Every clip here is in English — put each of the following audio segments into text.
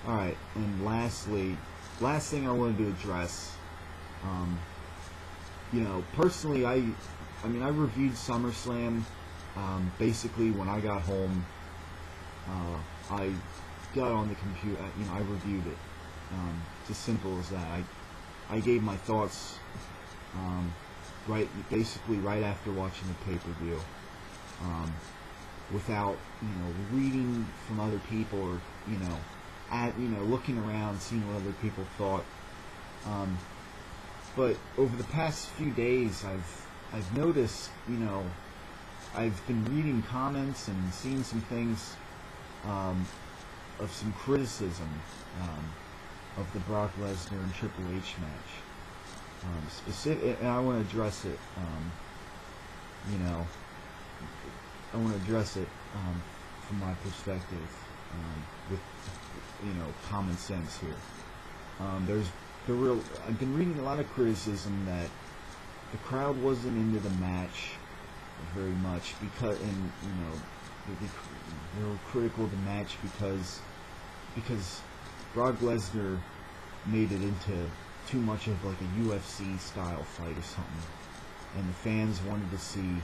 Alright, and lastly, last thing I wanted to address, personally, I reviewed SummerSlam. Basically, when I got home, I got on the computer, I reviewed it. It's as simple as that. I gave my thoughts, basically right after watching the pay-per-view, without, reading from other people or, looking around, seeing what other people thought. But over the past few days, I've noticed, I've been reading comments and seeing some things, of some criticism, of the Brock Lesnar and Triple H match. And I want to address it, I want to address it, from my perspective, with, common sense here. I've been reading a lot of criticism that the crowd wasn't into the match very much because, and they were critical of the match because Brock Lesnar made it into too much of like a UFC style fight or something, and the fans wanted to see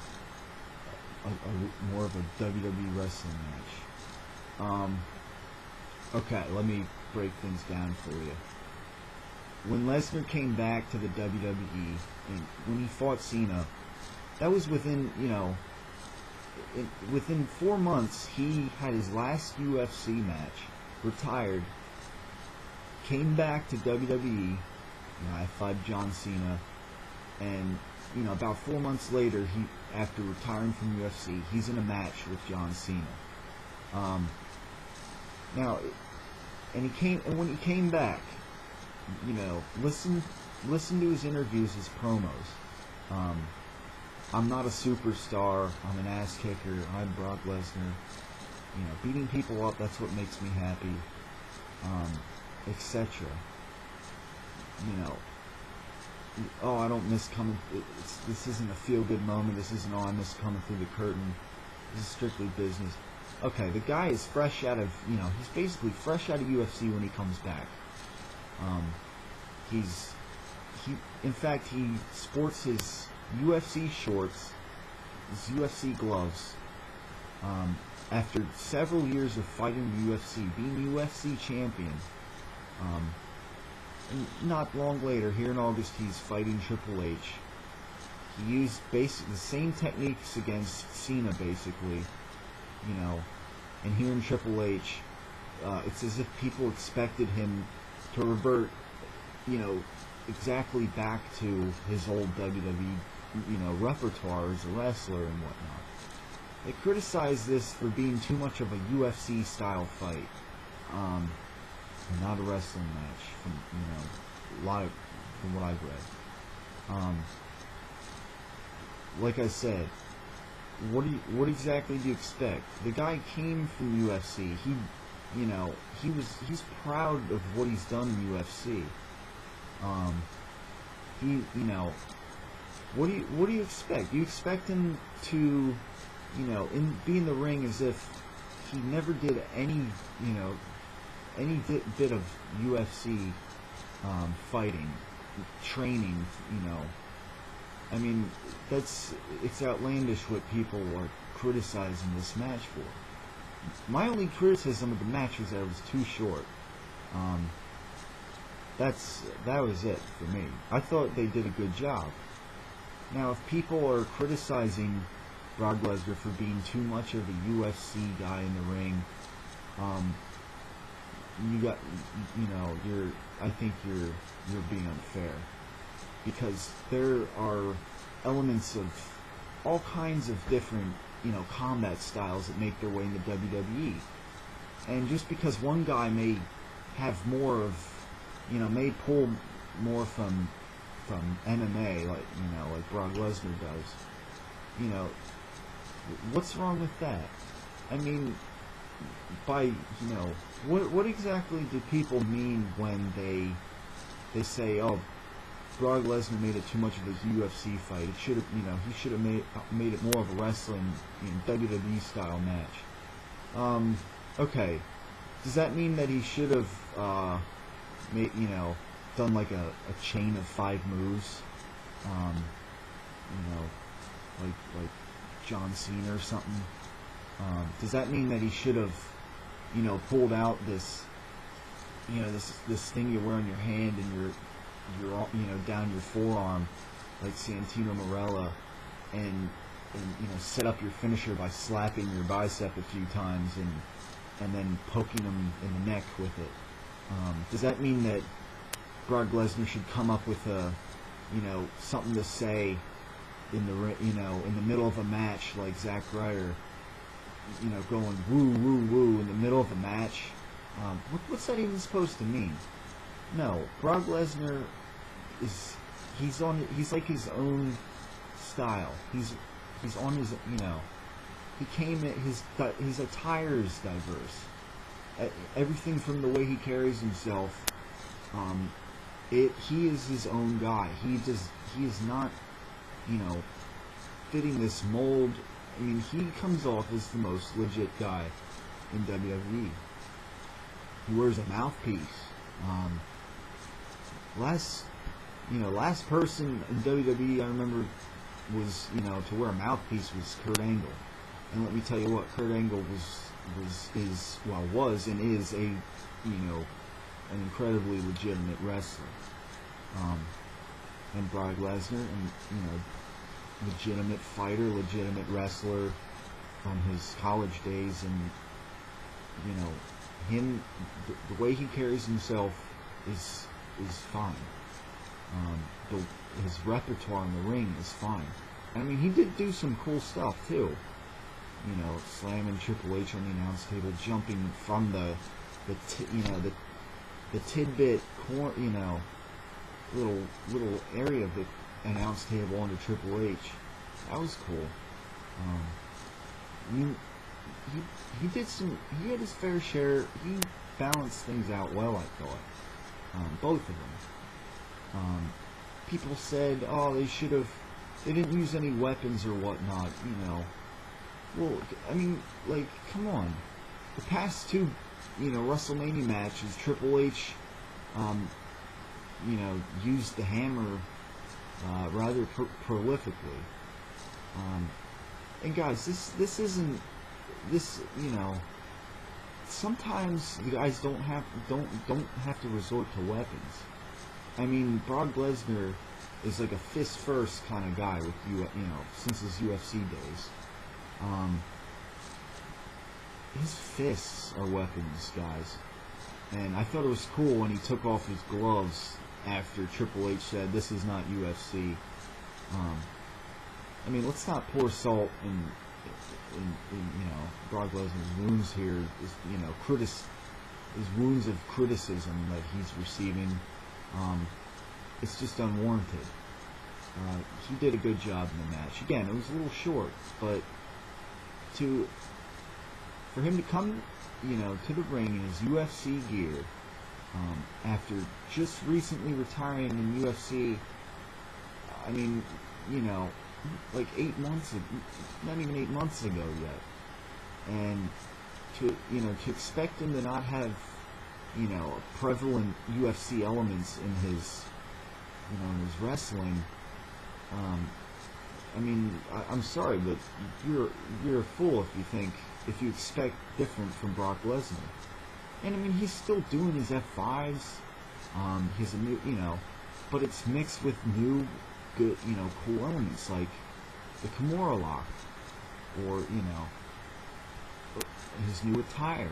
more of a WWE wrestling match. Okay, let me break things down for you. When Lesnar came back to the WWE, and when he fought Cena, that was within 4 months, he had his last UFC match, retired, came back to WWE, I fought John Cena, and, about 4 months later, after retiring from UFC, he's in a match with John Cena. When he came back, listen to his interviews, his promos. I'm not a superstar, I'm an ass kicker, I'm Brock Lesnar, beating people up, that's what makes me happy, etc. Oh, I don't miss coming, this isn't a feel-good moment, this isn't, I miss coming through the curtain, this is strictly business. Okay, the guy is fresh out of, he's basically fresh out of UFC when he comes back. In fact, he sports his UFC shorts, his UFC gloves, after several years of fighting the UFC, being UFC champion. And not long later, here in August, he's fighting Triple H. He used basically the same techniques against Cena, basically, and here in Triple H, it's as if people expected him to revert, exactly back to his old WWE, repertoire as a wrestler and whatnot. They criticize this for being too much of a UFC style fight, not a wrestling match. From what I've read. Like I said, what exactly do you expect? The guy came from UFC. He's proud of what he's done in UFC. What do you expect? You expect him to, be in the ring as if he never did any bit of UFC fighting, training, I mean, it's outlandish what people are criticizing this match for. My only criticism of the match was that it was too short. That was it for me. I thought they did a good job. Now, if people are criticizing Brock Lesnar for being too much of a UFC guy in the ring, I think you're being unfair, because there are elements of all kinds of different, combat styles that make their way into WWE. And just because one guy may have more of, may pull more from MMA, like Brock Lesnar does, what's wrong with that? I mean, what exactly do people mean when they say, oh, Brock Lesnar made it too much of his UFC fight. It should have, he should have made it more of a wrestling, WWE style match. Okay, Does that mean that he should have, done like a chain of 5 moves? You know, like John Cena or something. Does that mean that he should have, pulled out this, this thing you wear on your hand and your down your forearm, like Santino Marella, and set up your finisher by slapping your bicep a few times and then poking him in the neck with it? Does that mean that Brock Lesnar should come up with something to say in the middle of a match, like Zack Ryder, going woo woo woo in the middle of a match? What's that even supposed to mean? No, Brock Lesnar he's like his own style. He's on his, he came at his attire is diverse. Everything from the way he carries himself, he is his own guy. He is not, fitting this mold. I mean, he comes off as the most legit guy in WWE. He wears a mouthpiece. Last person in WWE I remember was, to wear a mouthpiece was Kurt Angle. And let me tell you what, Kurt Angle was and is an incredibly legitimate wrestler. And Brock Lesnar, and legitimate fighter, legitimate wrestler from his college days, and him, the way he carries himself is fine. His repertoire in the ring is fine. I mean, he did do some cool stuff too. Slamming Triple H on the announce table, jumping from the tidbit little area of the announce table onto Triple H. That was cool. He did some. He had his fair share. He balanced things out well, I thought. Both of them. People said, "Oh, they didn't use any weapons or whatnot." Well, I mean, like, come on. The past 2, WrestleMania matches, Triple H, used the hammer rather prolifically. And guys, this isn't this. Sometimes the guys don't have to resort to weapons. I mean, Brock Lesnar is like a fist first kind of guy with since his UFC days. His fists are weapons, guys. And I thought it was cool when he took off his gloves after Triple H said, "This is not UFC." I mean, let's not pour salt in Brock Lesnar's wounds here. His wounds of criticism that he's receiving. It's just unwarranted. He did a good job in the match. Again, it was a little short, but for him to come, to the ring in his UFC gear, after just recently retiring in UFC, I mean, like 8 months, not even 8 months ago yet, and to expect him to not have, prevalent UFC elements in his, in his wrestling. I mean, I'm sorry, but you're a fool if you expect different from Brock Lesnar. And I mean, he's still doing his F5s. He's a new, but it's mixed with new, good, cool elements like the Kimura lock, or his new attire.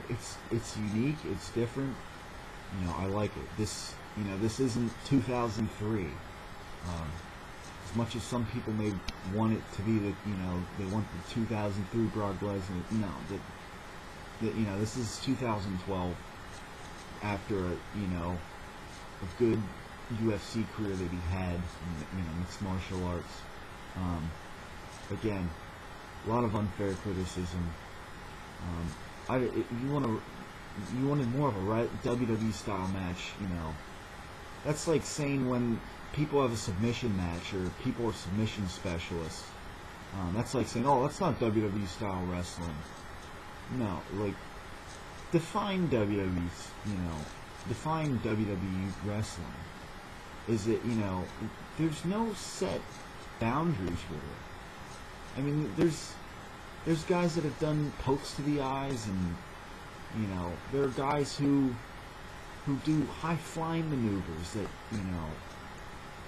It's unique. It's different. I like it. This isn't 2003. As much as some people may want it to be that, they want the 2003 Brock Lesnar, this is 2012, after a good UFC career that he had in mixed martial arts. Again, a lot of unfair criticism. You wanted more of a WWE style match, That's like saying when people have a submission match, or people are submission specialists. That's like saying, "Oh, that's not WWE style wrestling." No, like, define WWE's, define WWE wrestling. Is it, there's no set boundaries with it. I mean, there's guys that have done pokes to the eyes, and there are guys who do high flying maneuvers that,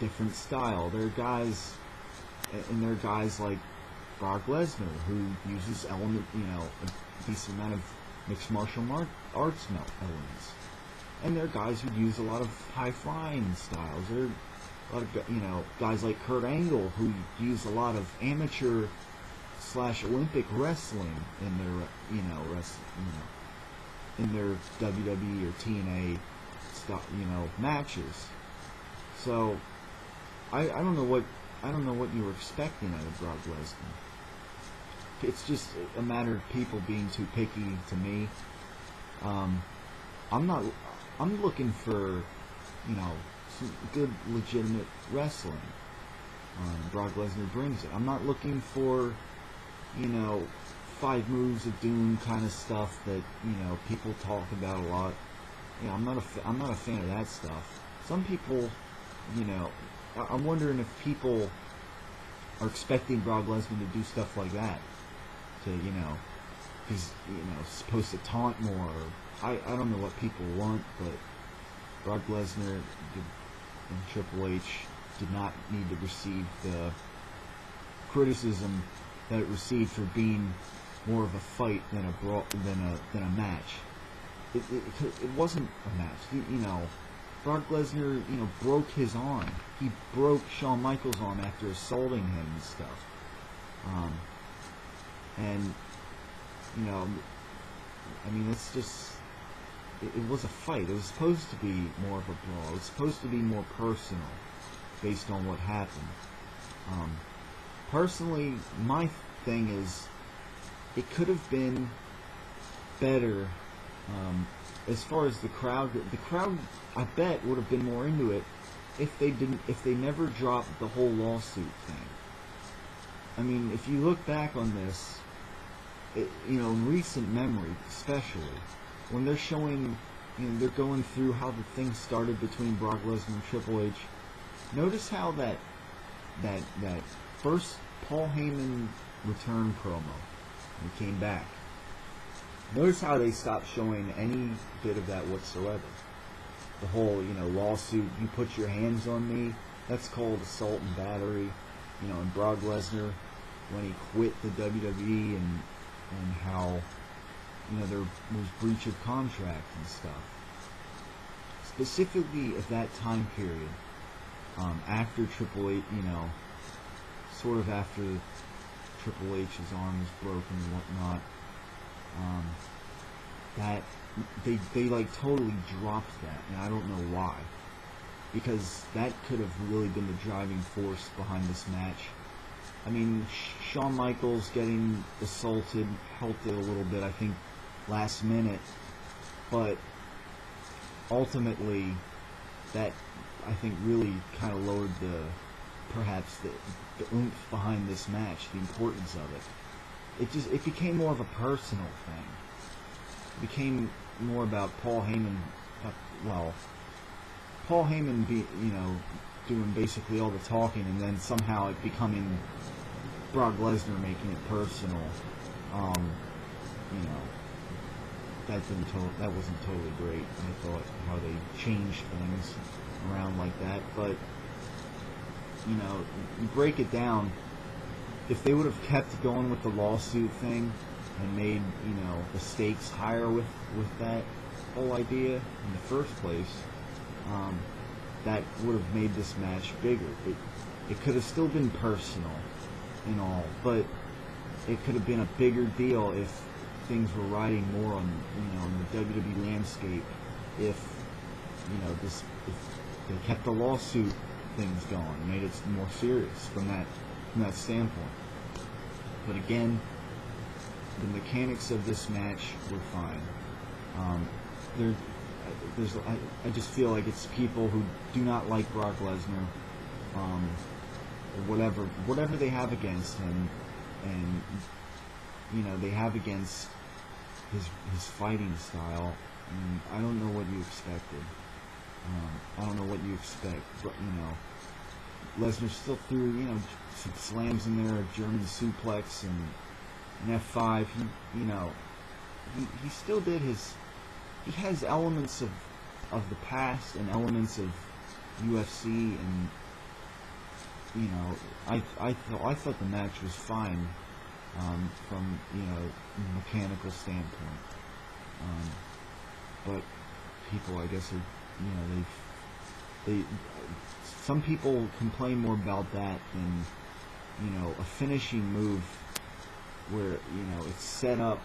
different style. There are guys like Brock Lesnar who uses a decent amount of mixed martial arts elements. And there are guys who use a lot of high-flying styles. There are a lot of, guys like Kurt Angle who use a lot of amateur / Olympic wrestling in their, in their WWE or TNA stuff, matches. So I don't know what you were expecting out of Brock Lesnar. It's just a matter of people being too picky to me. I'm looking for, some good, legitimate wrestling. Brock Lesnar brings it. I'm not looking for, 5 moves of doom kind of stuff that, people talk about a lot. I'm not a fan of that stuff. Some people, I'm wondering if people are expecting Brock Lesnar to do stuff like that. To, he's, supposed to taunt more. I don't know what people want, but Brock Lesnar and Triple H did not need to receive the criticism that it received for being more of a fight than a match. It wasn't a match. Brock Lesnar, broke his arm. He broke Shawn Michaels' arm after assaulting him and stuff. And it's just. It was a fight. It was supposed to be more of a brawl. It was supposed to be more personal, based on what happened. Personally, my thing is, it could have been better. As far as the crowd, I bet would have been more into it if they never dropped the whole lawsuit thing. I mean, if you look back on this, in recent memory, especially, when they're showing, they're going through how the thing started between Brock Lesnar and Triple H. Notice how that first Paul Heyman return promo, when he came back. Notice how they stopped showing any bit of that whatsoever. The whole, lawsuit, you put your hands on me, that's called assault and battery. And Brock Lesnar, when he quit the WWE, and how, there was breach of contract and stuff. Specifically at that time period, after Triple H, sort of after Triple H's arm was broken and whatnot, that they like totally dropped that, and I don't know why, because that could have really been the driving force behind this match. I mean, Shawn Michaels getting assaulted helped it a little bit, I think, last minute, but ultimately that, I think, really kind of lowered perhaps the oomph behind this match, the importance of it. It became more of a personal thing. It became more about Paul Heyman, Paul Heyman doing basically all the talking, and then somehow it becoming Brock Lesnar making it personal. That wasn't totally great. I thought how they changed things around like that, but you break it down. If they would have kept going with the lawsuit thing and made the stakes higher with that whole idea in the first place, that would have made this match bigger. It could have still been personal and all, but it could have been a bigger deal if things were riding more on in the WWE landscape. If if they kept the lawsuit things going, and made it more serious from that standpoint. But again, the mechanics of this match were fine. I just feel like it's people who do not like Brock Lesnar, or whatever they have against him, and they have against his fighting style. And I don't know what you expected. I don't know what you expect, but Lesnar still threw some slams in there, a German suplex and an F5. He still did his. He has elements of the past and elements of UFC, and I thought the match was fine from a mechanical standpoint, but people, I guess, are they some people complain more about that than a finishing move where it's set up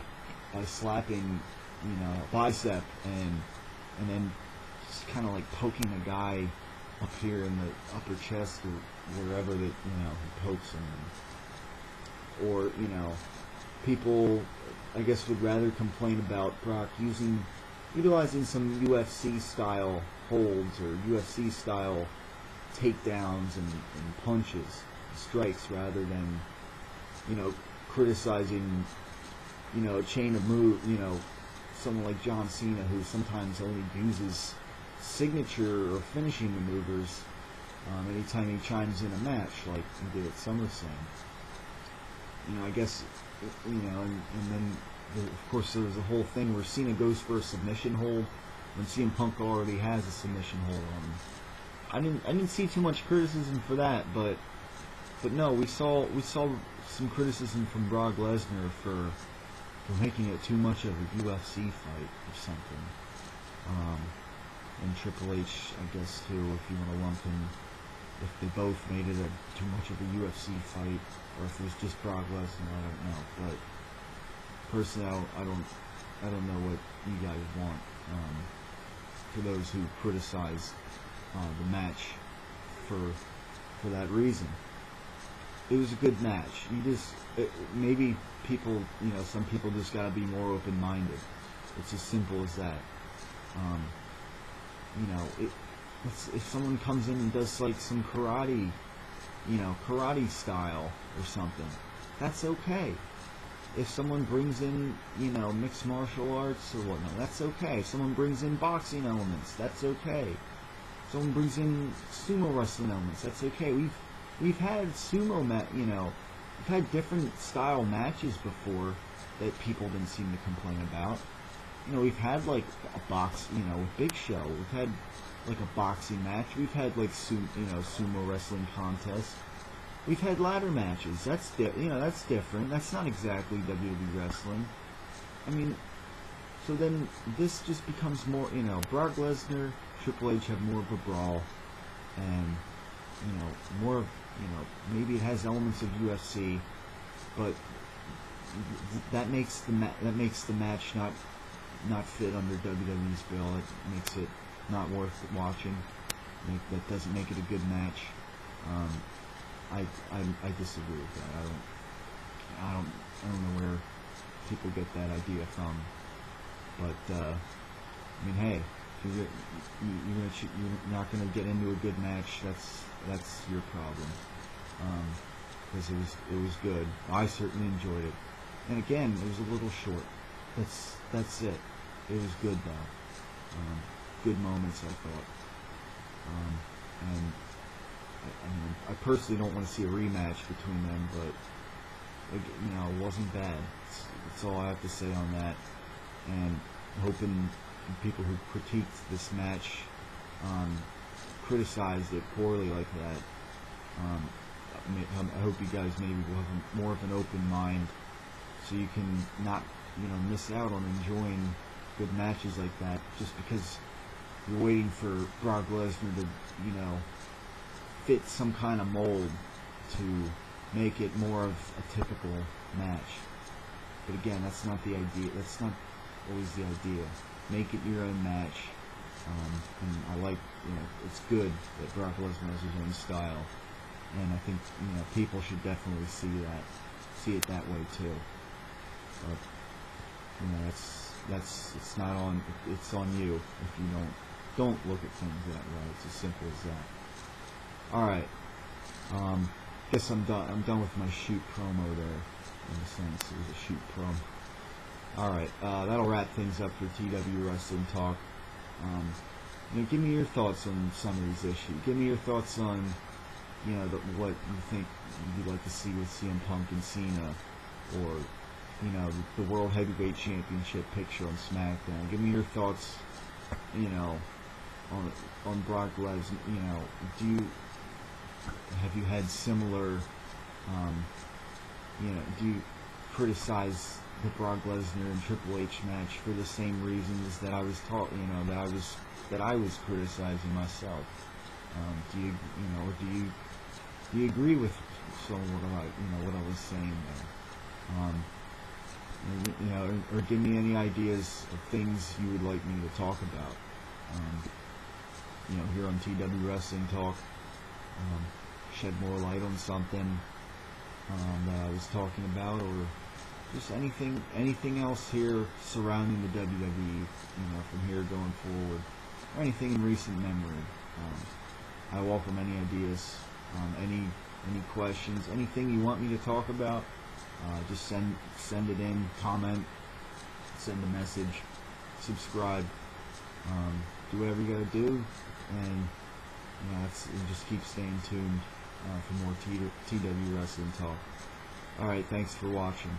by slapping a bicep and then just kind of like poking a guy up here in the upper chest or wherever that he pokes him. Or people, I guess, would rather complain about Brock utilizing some UFC style holds or UFC style takedowns and punches, strikes, rather than criticizing a chain of move, someone like John Cena, who sometimes only uses signature or finishing maneuvers anytime he chimes in a match, like he did at SummerSlam. I guess, and then of course there was a whole thing where Cena goes for a submission hold when CM Punk already has a submission hold on him. I didn't see too much criticism for that, but no, we saw some criticism from Brock Lesnar for making it too much of a UFC fight or something. And Triple H, I guess, too, if you want to lump him, if they both made it too much of a UFC fight, or if it was just Brock Lesnar, I don't know. But personally, I don't know what you guys want. For those who criticize the match for that reason, it was a good match. Maybe people, some people just gotta be more open-minded. It's as simple as that. If someone comes in and does like some karate, karate style or something, that's okay. If someone brings in, mixed martial arts or whatnot, that's okay. If someone brings in boxing elements, that's okay. If someone brings in sumo wrestling elements, that's okay. We've had sumo we've had different style matches before that people didn't seem to complain about. We've had like a box, with Big Show. We've had like a boxing match. We've had like sumo wrestling contests. We've had ladder matches. That's that's different. That's not exactly WWE wrestling. So then this just becomes more, Brock Lesnar, Triple H have more of a brawl, and more of, maybe it has elements of UFC, but that makes the match not fit under WWE's bill. It makes it not worth watching. That doesn't make it a good match. I disagree with that. I don't know where people get that idea from. But hey, you're not gonna get into a good match. That's your problem. Because it was good. I certainly enjoyed it. And again, it was a little short. That's it. It was good though. Good moments, I thought. And I personally don't want to see a rematch between them, but it wasn't bad. That's all I have to say on that. And hoping people who critiqued this match, criticized it poorly like that, I hope you guys maybe will have more of an open mind, so you can not miss out on enjoying good matches like that just because you're waiting for Brock Lesnar to fit some kind of mold to make it more of a typical match. But again, that's not the idea. That's not always the idea. Make it your own match. And I like, it's good that Brock Lesnar has his own style. And I think, people should definitely see it that way too. But, it's not on, it's on you if you don't look at things that way. It's as simple as that. Alright. Guess I'm done with my shoot promo there, in a sense. It was a shoot promo. Alright, that'll wrap things up for TW Wrestling Talk. Give me your thoughts on some of these issues. Give me your thoughts on, what you think you'd like to see with CM Punk and Cena, or, the World Heavyweight Championship picture on SmackDown. Give me your thoughts, on Brock Lesnar. Have you had similar, do you criticize the Brock Lesnar and Triple H match for the same reasons that I was taught, that I was criticizing myself? Do you agree with some of what I was saying there? Or give me any ideas of things you would like me to talk about. Here on TW Wrestling Talk, shed more light on something that I was talking about, or just anything else here surrounding the WWE, from here going forward, or anything in recent memory. I welcome any ideas, any questions, anything you want me to talk about. Just send it in, comment, send a message, subscribe, do whatever you gotta do, and just keep staying tuned for more TW Wrestling Talk. Alright, thanks for watching.